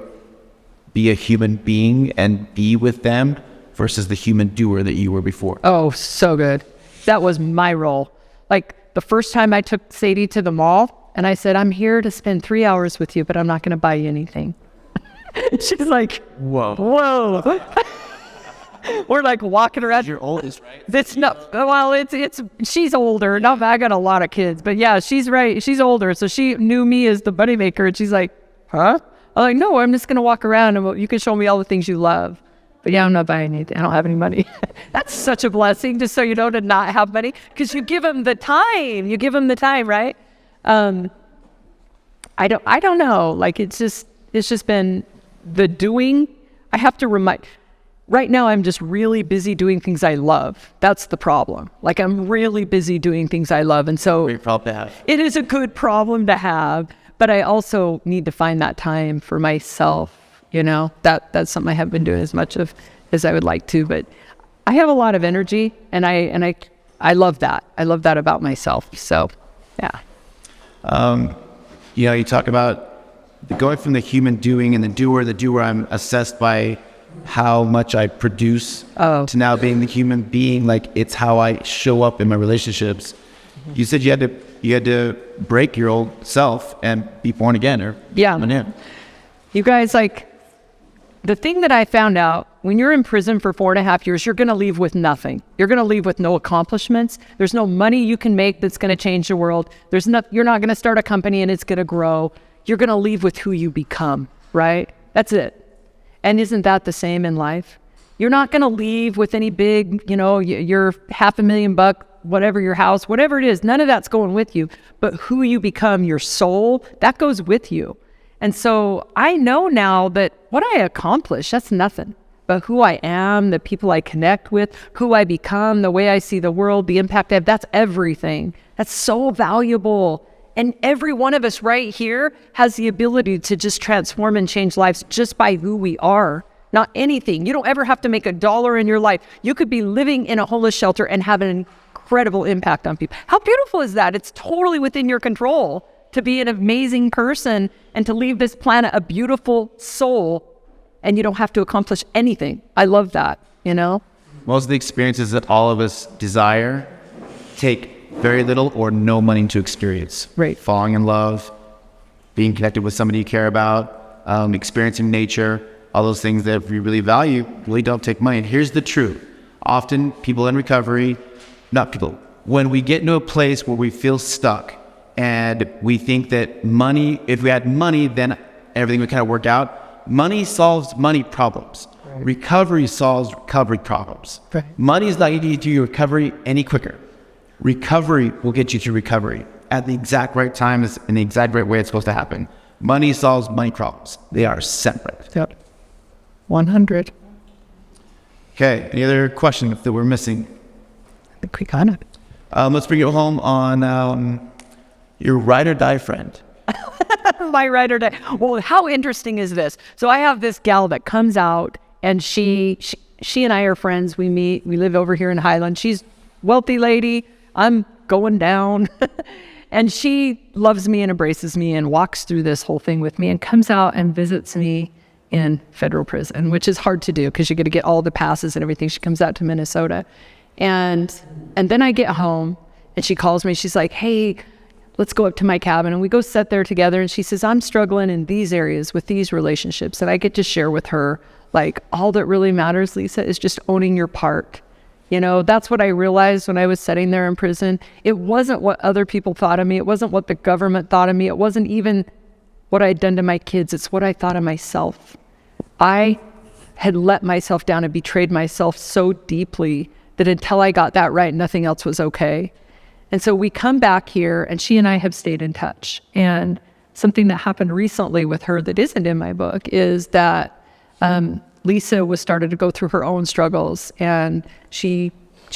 be a human being and be with them versus the human doer that you were before? Oh, so good. That was my role. Like, the first time I took Sadie to the mall, and I said, I'm here to spend 3 hours with you, but I'm not going to buy you anything. She's like, whoa. We're like walking around. You're oldest, right? It's not, well, it's she's older. No, I got a lot of kids, but yeah, she's right. She's older. So she knew me as the bunny maker, and she's like, huh? I'm like, no, I'm just going to walk around and you can show me all the things you love. But yeah, I'm not buying anything. I don't have any money. That's such a blessing, just so you know, to not have money, because you give them the time. You give them the time, right? I don't know. Like, it's just been the doing. I have to remind. Right now, I'm just really busy doing things I love. That's the problem. Like, I'm really busy doing things I love. And so Great problem to have. It is a good problem to have, but I also need to find that time for myself. You know, that's something I haven't been doing as much of as I would like to, but I have a lot of energy, and I love that. I love that about myself. So, yeah. You know, you talk about going from the human doing and the doer, I'm assessed by how much I produce to now being the human being. Like, it's how I show up in my relationships. Mm-hmm. You said you had to break your old self and be born again, or yeah. You guys, like, the thing that I found out, when you're in prison for 4.5 years, you're going to leave with nothing. You're going to leave with no accomplishments. There's no money you can make that's going to change the world. You're not going to start a company and it's going to grow. You're going to leave with who you become, right? That's it. And isn't that the same in life? You're not going to leave with any big, you know, your $500,000, whatever your house, whatever it is, none of that's going with you. But who you become, your soul, that goes with you. And so I know now that what I accomplish, that's nothing. but who I am, the people I connect with, who I become, the way I see the world, the impact I have, that's everything. That's so valuable. And every one of us right here has the ability to just transform and change lives just by who we are, not anything. You don't ever have to make $1 in your life. You could be living in a homeless shelter and have an incredible impact on people. How beautiful is that? It's totally within your control to be an amazing person and to leave this planet a beautiful soul, and you don't have to accomplish anything. I love that, you know? Most of the experiences that all of us desire take very little or no money to experience. Right. Falling in love, being connected with somebody you care about, experiencing nature, all those things that we really value really don't take money. And here's the truth. Often people in recovery, when we get into a place where we feel stuck and we think that money, if we had money, then everything would kind of work out. Money solves money problems. Right. Recovery solves recovery problems. Right. Money is not going to get you to recovery any quicker. Recovery will get you to recovery at the exact right time, in the exact right way it's supposed to happen. Money solves money problems. They are separate. Yep. 100. Okay, any other questions that we're missing? I think we got it. Let's bring it home on your ride or die friend. My ride or die. Well, how interesting is this? So I have this gal that comes out, and she and I are friends. We meet. We live over here in Highland. She's a wealthy lady. I'm going down. And she loves me and embraces me and walks through this whole thing with me and comes out and visits me in federal prison, which is hard to do because you got to get all the passes and everything. She comes out to Minnesota. And then I get home and she calls me. She's like, hey, let's go up to my cabin. And we go sit there together. And she says, I'm struggling in these areas with these relationships. And I get to share with her, like, all that really matters, Lisa, is just owning your part. You know, that's what I realized when I was sitting there in prison. It wasn't what other people thought of me. It wasn't what the government thought of me. It wasn't even what I'd done to my kids. It's what I thought of myself. I had let myself down and betrayed myself so deeply that until I got that right, nothing else was okay. And so we come back here, and she and I have stayed in touch. And something that happened recently with her that isn't in my book is that Lisa was started to go through her own struggles. And she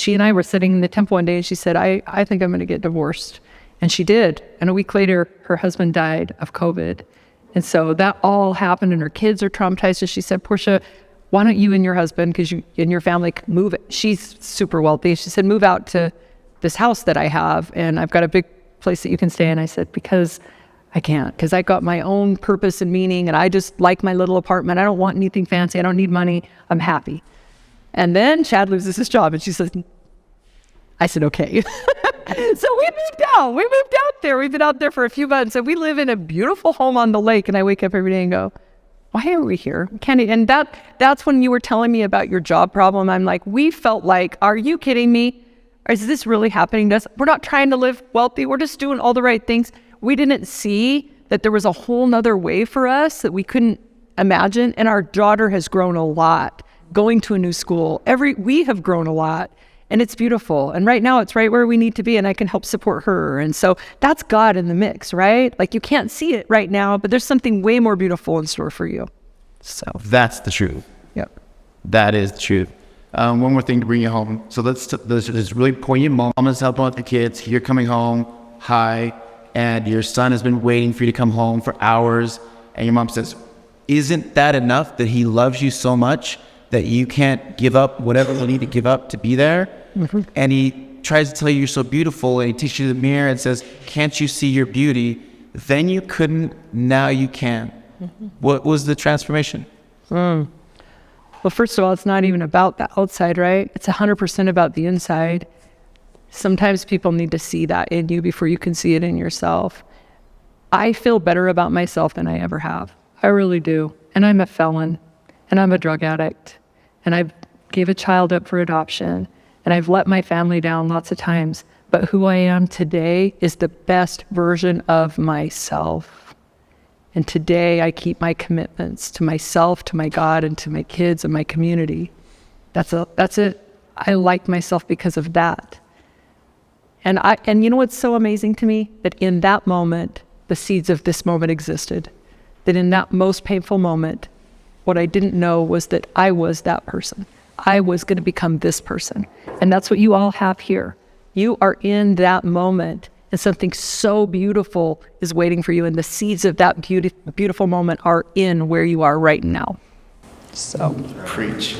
and I were sitting in the temple one day, and she said, I think I'm going to get divorced. And she did. And a week later, her husband died of COVID. And so that all happened, and her kids are traumatized. And she said, Portia, why don't you and your husband, because you and your family move, she's super wealthy. She said, move out to this house that I have, and I've got a big place that you can stay in. I said, because I can't, because I got my own purpose and meaning, and I just like my little apartment. I don't want anything fancy. I don't need money. I'm happy. And then Chad loses his job, and she says, I said, okay. So we moved out. We moved out there. We've been out there for a few months, and we live in a beautiful home on the lake, and I wake up every day and go, why are we here? And that's when you were telling me about your job problem. I'm like, we felt like, are you kidding me? Is this really happening to us? We're not trying to live wealthy. We're just doing all the right things. We didn't see that there was a whole nother way for us that we couldn't imagine. And our daughter has grown a lot, going to a new school. We have grown a lot, and it's beautiful. And right now it's right where we need to be, and I can help support her. And so that's God in the mix, right? Like, you can't see it right now, but there's something way more beautiful in store for you. So that's the truth. Yep. That is the truth. One more thing to bring you home. So there's this really poignant moment. Mom is helping with the kids. You're coming home, hi, and your son has been waiting for you to come home for hours. And your mom says, isn't that enough that he loves you so much that you can't give up whatever you need to give up to be there? Mm-hmm. And he tries to tell you you're so beautiful, and he takes you to the mirror and says, can't you see your beauty? Then you couldn't, now you can. Mm-hmm. What was the transformation? Well, first of all, it's not even about the outside, right? It's 100% about the inside. Sometimes people need to see that in you before you can see it in yourself. I feel better about myself than I ever have. I really do. And I'm a felon, and I'm a drug addict, and I gave a child up for adoption, and I've let my family down lots of times. But who I am today is the best version of myself. And today I keep my commitments to myself, to my God, and to my kids and my community. That's it. I like myself because of that. And you know what's so amazing to me? That in that moment, the seeds of this moment existed. That in that most painful moment, What I didn't know was that I was that person. I was going to become this person. And that's what you all have here. You are in that moment, and something so beautiful is waiting for you. And the seeds of that beautiful moment are in where you are right now. So. Preach.